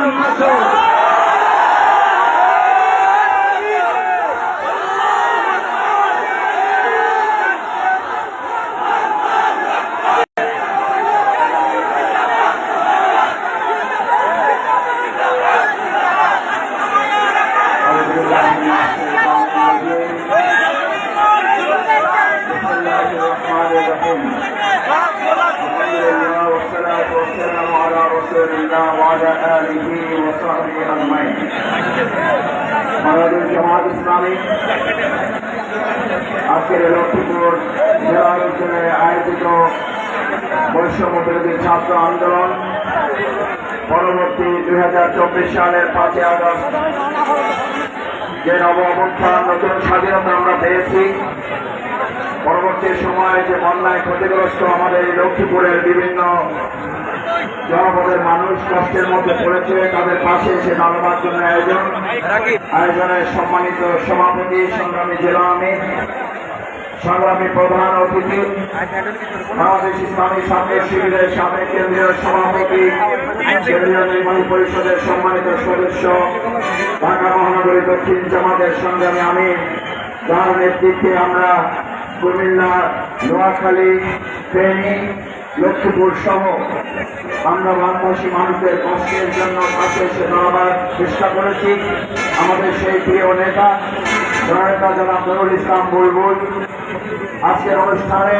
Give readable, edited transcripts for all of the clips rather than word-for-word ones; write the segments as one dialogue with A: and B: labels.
A: ইসলাম আসুন।
B: وعلى آله وصحبه أجمعين। বাংলাদেশ জামাত ইসলামী আজকের লক্ষ্মীপুর জেলা অঞ্চলে আয়োজিত বৈষম্য বিরোধী ছাত্র আন্দোলন পরবর্তী 2024 সালের 5 আগস্ট যে নব অবস্থান নতুন স্বাধীনতা আমরা পেয়েছি, পরবর্তী সময়ে যে বন্যায় ক্ষতিগ্রস্ত আমাদের এই লক্ষ্মীপুরের বিভিন্ন জনপদের মানুষ কষ্টের মধ্যে পড়েছে, তাদের পাশে এসে দাঁড়াবার জন্য আয়োজনের সম্মানিত সভাপতি, সংগ্রামী জেলা আমির, সংগ্রামী প্রধান অতিথি, বাংলাদেশ ইসলামী ছাত্র শিবিরের সাবেক কেন্দ্রীয় সভাপতি, কেন্দ্রীয় নির্বাহী পরিষদের সম্মানিত সদস্য, ঢাকা মহানগরী দক্ষিণ জামাতের সংগ্রামী আমির, যার নেতৃত্বে আমরা কুমিল্লা, নোয়াখালী, ফেনী, লক্ষ্মীপুর সহ আমরা বাংলাদেশী মানুষদের কষ্টের জন্য পাশে এসে দাঁড়াবার চেষ্টা করেছি। আমাদের সেই প্রিয় নেতা জননেতা জনাব নুরুল ইসলাম বুলবুল আজকের অনুষ্ঠানে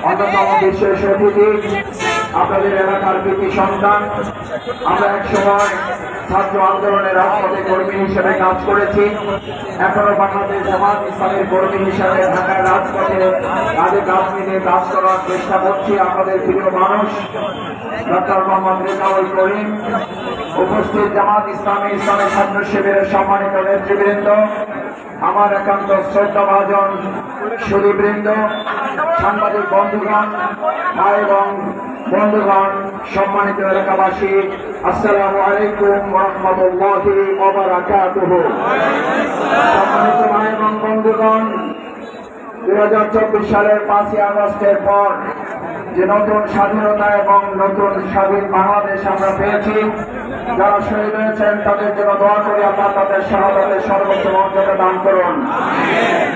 B: অন্যতম বিশেষ অতিথি, আপনাদের এলাকার কৃতি সন্তান। আমরা এক সময় ছাত্র আন্দোলনের রাজপথে কর্মী হিসেবে কাজ করেছি, এখনো বাংলাদেশ জামাত ইসলামের কর্মী হিসেবে ঢাকার রাজপথে কাজে কাজ মিলিয়ে কাজ করার চেষ্টা করছি। আপনাদের প্রিয় মানুষ ডক্টর মোহাম্মদ রেজাউল করিম, উপস্থিত জামাত ইসলামী ইসলামের ছাত্র শিবিরের সম্মানিত নেতৃবৃন্দ, আমার একান্ত শ্রদ্ধাভাজন সুধীবৃন্দ, সাংবাদিক বন্ধুগণ, ভাই এবং বন্ধুগণ, সম্মানিত এলাকাবাসী, আসসালামু আলাইকুম ওয়া রাহমাতুল্লাহি ওয়া বারাকাতুহু। সম্মানিত ভাই এবং বন্ধুগণ, 2024 সালের 5 আগস্টের পর যে নতুন স্বাধীনতা এবং নতুন স্বাধীন বাংলাদেশ আমরা পেয়েছি, যারা শহীদ হয়েছেন তাদের জন্য দোয়া করি, আল্লাহ তাদের শাহাদাতের সর্বোচ্চ মর্যাদা দান করুন।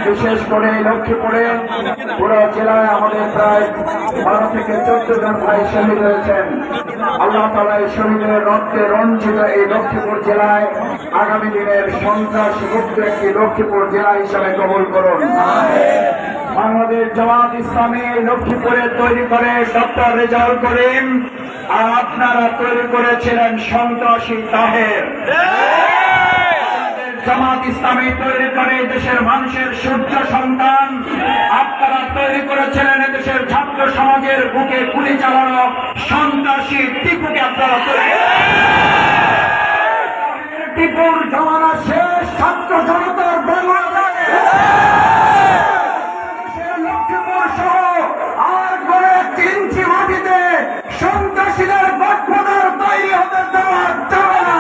B: বিশেষ করে লক্ষ্মীপুরে পুরো জেলায় আমাদের প্রায় 12 থেকে 14 জন ভাই শহীদ হয়েছেন। আল্লাহ তাআলা এই শহীদের রক্তে রঞ্জিত এই লক্ষ্মীপুর জেলায় আগামী দিনের সন্ত্রাস মুক্ত একটি লক্ষ্মীপুর জেলা হিসাবে কবুল করুন। বাংলাদেশ জামাত ইসলামী লক্ষ্মীপুরে তৈরি করে ডক্টর রেজাউল করিম, আর আপনারা তৈরি করেছিলেন সন্ত্রাসী তাহের। জামাত ইসলামী তৈরি করে দেশের মানুষের সূর্য সন্তান, আপনারা তৈরি করেছিলেন দেশের ছাত্র সমাজের বুকে গুলি চালানো সন্ত্রাসী টিপুকে। আপনারা তৈরি টিপুর জমানা শেষ, ছাত্র জনতার বাংলাদেশ লক্ষ্মীপুর সহ আর করে 3 ইঞ্চি মাটিতে সন্ত্রাসীদের গঠফাদার তৈরি হতে দেওয়া যাবে না।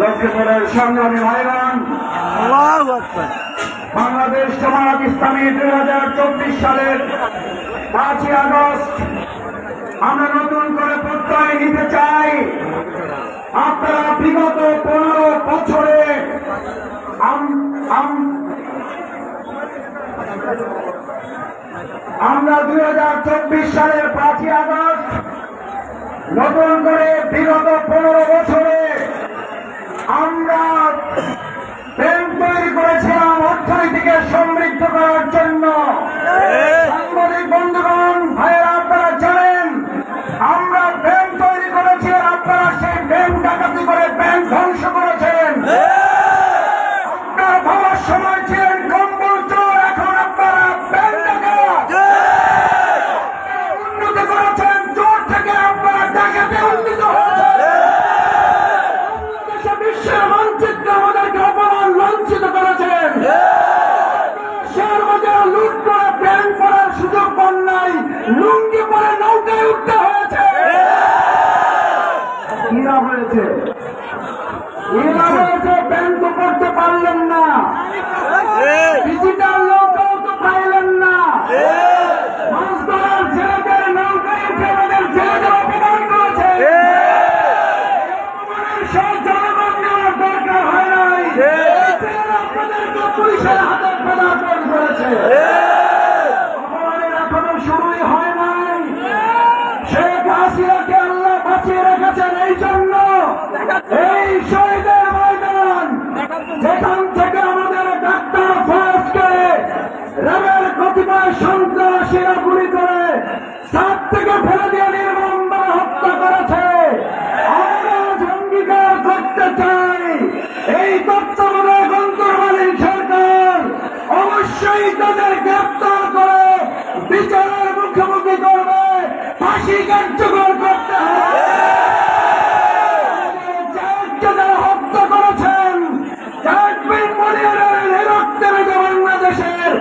B: লক্ষ্মীপুরের সংগ্রামী ভাইরান, বাংলাদেশ জামাত ইসলামী 2024 সালের 5 আগস্ট আমরা নতুন করে প্রত্যয় নিতে চাই। আপনারা বিগত 15 বছরে আমরা 2024 সালের 5 আগস্ট নতুন করে বিগত 15 বছরে আমরা ব্যাংক তৈরি করেছিলাম অর্থনীতিকে সমৃদ্ধ করার জন্য। সাংবাদিক বন্ধুগণ, ভাইয়েরা, আপনারা জানেন আমরা ব্যাংক তৈরি করেছি, আপনারা সেই ব্যাংক ডাকাতি করে ব্যাংক ধ্বংস করেছেন। আপনারা ভাবার সময় ছিলেন কম্বল চোর, এখন আপনারা ব্যাংক ডাকাত। উন্নতি করেছেন, চোর থেকে আপনারা ডাকাতে উন্নীত হয়েছেন। বাংলাদেশে বিশ্বের মানচিত্রে আমাদেরকে অপমান লাঞ্ছিত করেছেন। শেয়ার বাজার লুট করে ব্যাংক করার সুযোগ পান নাই, লুঙ্গি পরে নৌকায় উঠতে হয়েছে। ইরা হয়েছে ব্যাংক তো করতে পারলেন না, ডিজিটাল নৌকাও তো পাইলেন না। মাছ ধরার ছেলেদের নৌকায় উঠে আমাদের ছেলেদের অপমান মানুষের হাতে পদার্পণ করেছে। অপমানের এখনো শুরুই হয় নাই। শেখ হাসিনাকে আল্লাহ বাঁচিয়ে রেখেছেন এই জন্য এই শহীদের ময়দান যেখান থেকে আমাদের ডাক্তার ফয়েজকে র্যাবের কতিপয় সন্ত্রাসীরা গুলি করে ছাদ থেকে ফেলে দিয়ে নির্মমভাবে হত্যা করেছে। আমরা অঙ্গীকার করতে চাই এই তত্ত্বাবধায়ক অন্তর্বর্তী সরকার অবশ্যই তাদের গ্রেপ্তার করে বিচারের মুখোমুখি করবে, ফাঁসি কার্যকর করতে হবে। যারা হত্যা করেছেন বাংলাদেশের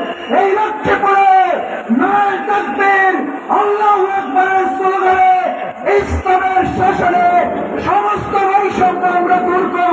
B: এই লক্ষ্যে পড়ে নয় তাকবীর আল্লাহু আকবারের স্লোগানে ইসলামের শাসনে সমস্ত বৈষম্য আমরা দূর করব।